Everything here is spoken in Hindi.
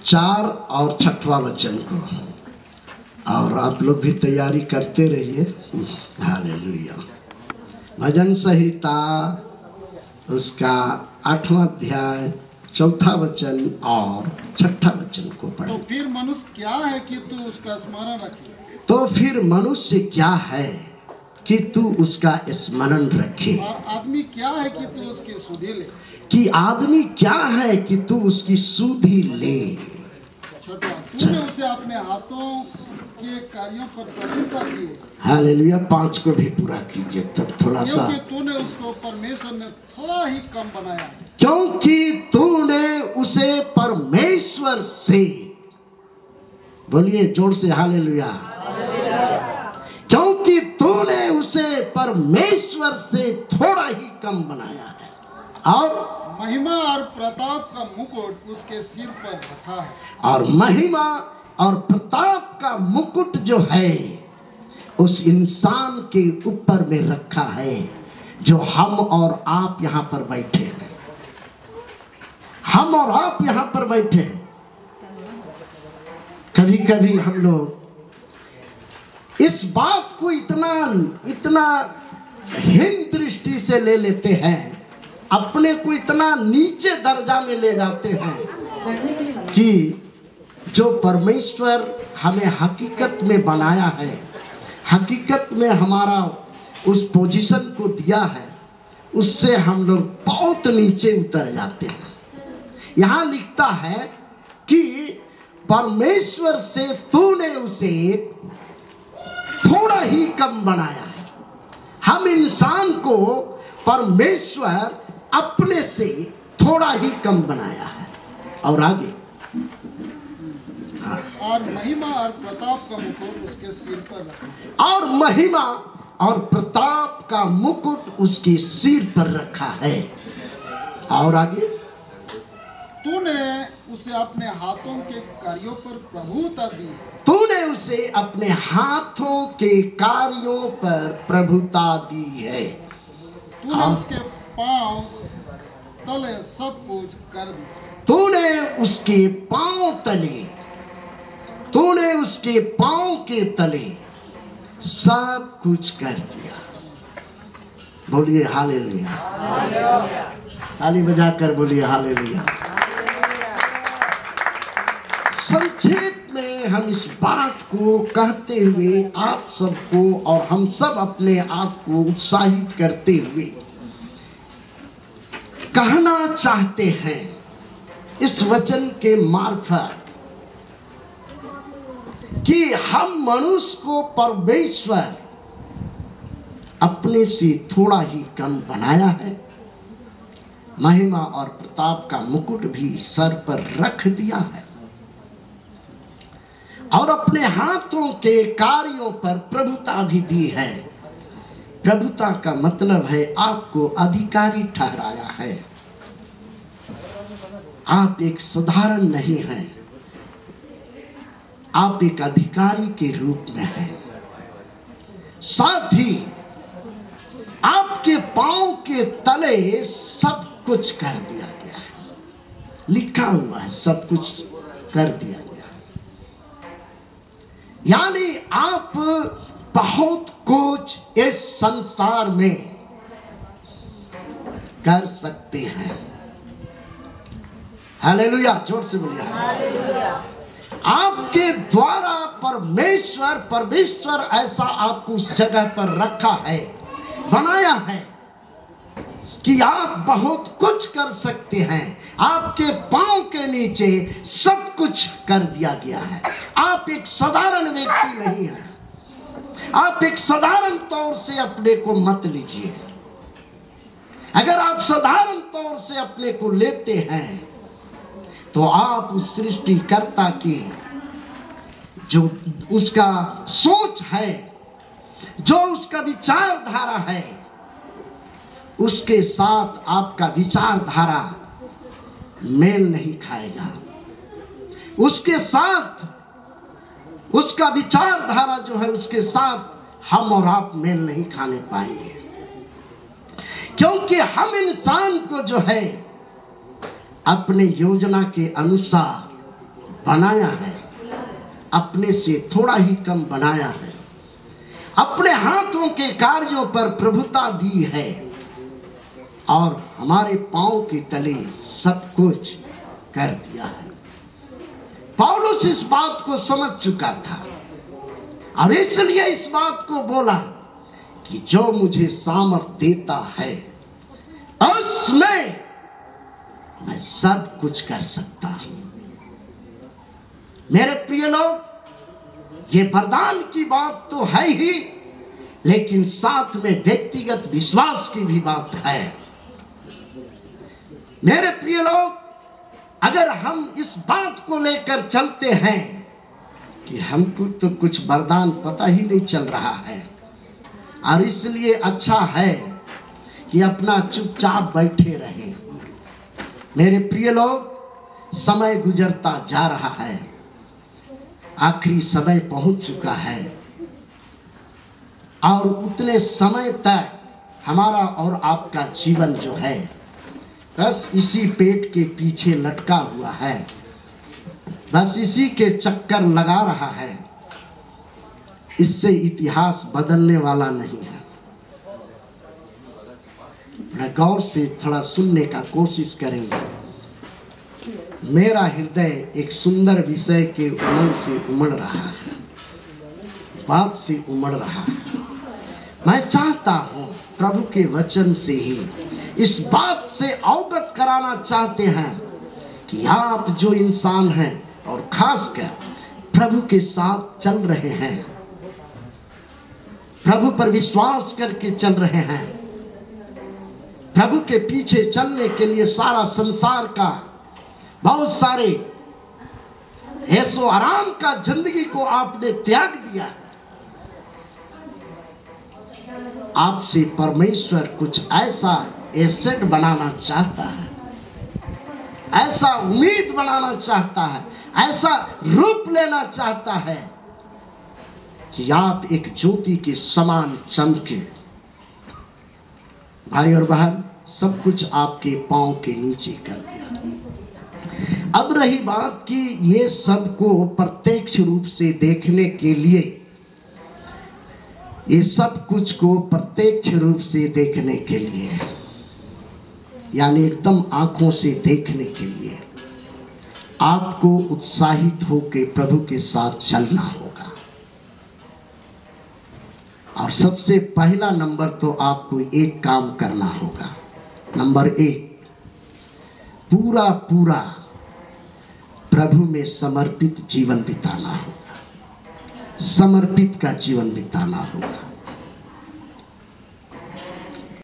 4 और 6वां वचन को, और आप लोग भी तैयारी करते रहिए। हालेलुया। भजन संहिता उसका 8वां अध्याय 4था वचन और 6ठा वचन को पढ़े। तो फिर मनुष्य क्या है कि तू उसका स्मरण रखे? तो फिर मनुष्य क्या है कि तू उसका स्मरण रखे। और आदमी क्या है कि तू उसकी सुधि ले? कि आदमी क्या है कि तू उसकी सुधि ले। छोटा, तूने उसे अपने हाथों के कार्यों पर प्रभुता दी है। हालेलुया। 5 को भी पूरा कीजिए तब थोड़ा सा। क्योंकि तूने उसको परमेश्वर ने थोड़ा ही कम बनाया है। क्योंकि तूने उसे परमेश्वर से, बोलिए जोर से हालेलुया। क्योंकि तूने उसे परमेश्वर से थोड़ा ही कम बनाया है और महिमा और प्रताप का मुकुट उसके सिर पर रखा है। और महिमा और प्रताप का मुकुट जो है उस इंसान के ऊपर में रखा है जो हम और आप यहाँ पर बैठे हैं। हम और आप यहाँ पर बैठे हैं। कभी कभी हम लोग इस बात को इतना हीन दृष्टि से ले लेते हैं, अपने को इतना नीचे दर्जा में ले जाते हैं कि जो परमेश्वर हमें हकीकत में बनाया है, हकीकत में हमारा उस पोजीशन को दिया है, उससे हम लोग बहुत नीचे उतर जाते हैं। यहाँ लिखता है कि परमेश्वर से तूने उसे थोड़ा ही कम बनाया है। हम इंसान को परमेश्वर अपने से थोड़ा ही कम बनाया है। और आगे और महिमा और प्रताप का मुकुट उसके सिर पर रखा। और महिमा और प्रताप का मुकुट उसके सिर पर रखा है। और आगे तूने उसे अपने हाथों के कार्यों पर प्रभुता दी है। तूने उसे अपने हाथों के कार्यों पर प्रभुता दी है। तूने उसके पांव तले सब कुछ कर दिया। तूने उसके पांव तले, तूने उसके पांव के तले सब कुछ कर दिया। बोलिए हालेलुया। ताली बजाकर बोलिए हालेलुया। संक्षेप में हम इस बात को कहते हुए आप सबको और हम सब अपने आप को उत्साहित करते हुए कहना चाहते हैं इस वचन के मार्फत कि हम मनुष्य को परमेश्वर अपने से थोड़ा ही कम बनाया है। महिमा और प्रताप का मुकुट भी सर पर रख दिया है और अपने हाथों के कार्यों पर प्रभुता भी दी है। प्रभुता का मतलब है आपको अधिकारी ठहराया है। आप एक साधारण नहीं हैं, आप एक अधिकारी के रूप में हैं। साथ ही आपके पांव के तले सब कुछ कर दिया गया है। लिखा हुआ है सब कुछ कर दिया गया। यानी आप बहुत कुछ इस संसार में कर सकते हैं। हालेलुया। जोर से बोलिए हालेलुया। आपके द्वारा परमेश्वर ऐसा आपको उस जगह पर रखा है, बनाया है कि आप बहुत कुछ कर सकते हैं। आपके पांव के नीचे सब कुछ कर दिया गया है। आप एक साधारण व्यक्ति नहीं हैं। आप एक साधारण तौर से अपने को मत लीजिए। अगर आप साधारण तौर से अपने को लेते हैं तो आप उस सृष्टिकर्ता की जो उसका सोच है, जो उसका विचारधारा है, उसके साथ आपका विचारधारा मेल नहीं खाएगा। उसके साथ उसका विचारधारा जो है उसके साथ हम और आप मेल नहीं खाने पाएंगे, क्योंकि हम इंसान को जो है अपने योजना के अनुसार बनाया है, अपने से थोड़ा ही कम बनाया है, अपने हाथों के कार्यों पर प्रभुता दी है और हमारे पांव के तले सब कुछ कर दिया है। पौलुस इस बात को समझ चुका था और इसलिए इस बात को बोला कि जो मुझे सामर्थ देता है उसमें मैं सब कुछ कर सकता हूं। मेरे प्रिय लोग, ये वरदान की बात तो है ही, लेकिन साथ में व्यक्तिगत विश्वास की भी बात है। मेरे प्रिय लोग, अगर हम इस बात को लेकर चलते हैं कि हमको तो कुछ वरदान पता ही नहीं चल रहा है और इसलिए अच्छा है कि अपना चुपचाप बैठे रहे। मेरे प्रिय लोग, समय गुजरता जा रहा है, आखिरी समय पहुंच चुका है और उतने समय तक हमारा और आपका जीवन जो है बस इसी पेट के पीछे लटका हुआ है, बस इसी के चक्कर लगा रहा है। इससे इतिहास बदलने वाला नहीं है। थोड़ा गौर से थोड़ा सुनने का कोशिश करेंगे। मेरा हृदय एक सुंदर विषय के उमंग से उमड़ रहा है, बात से उमड़ रहा है। मैं चाहता हूं प्रभु के वचन से ही इस बात से अवगत कराना चाहते हैं कि आप जो इंसान हैं और खासकर प्रभु के साथ चल रहे हैं, प्रभु पर विश्वास करके चल रहे हैं, प्रभु के पीछे चलने के लिए सारा संसार का बहुत सारे ऐसो आराम का जिंदगी को आपने त्याग दिया। आपसे परमेश्वर कुछ ऐसा एसेट बनाना चाहता है, ऐसा उम्मीद बनाना चाहता है, ऐसा रूप लेना चाहता है कि आप एक ज्योति के समान चमके। भाई और बहन, सब कुछ आपके पांव के नीचे कर दिया। अब रही बात कि ये सब को प्रत्यक्ष रूप से देखने के लिए, ये सब कुछ को प्रत्यक्ष रूप से देखने के लिए, यानी एकदम आंखों से देखने के लिए आपको उत्साहित होकर प्रभु के साथ चलना होगा। और सबसे पहला नंबर तो आपको एक काम करना होगा। नंबर 1, पूरा पूरा प्रभु में समर्पित जीवन बिताना होगा। समर्पित का जीवन बिताना होगा।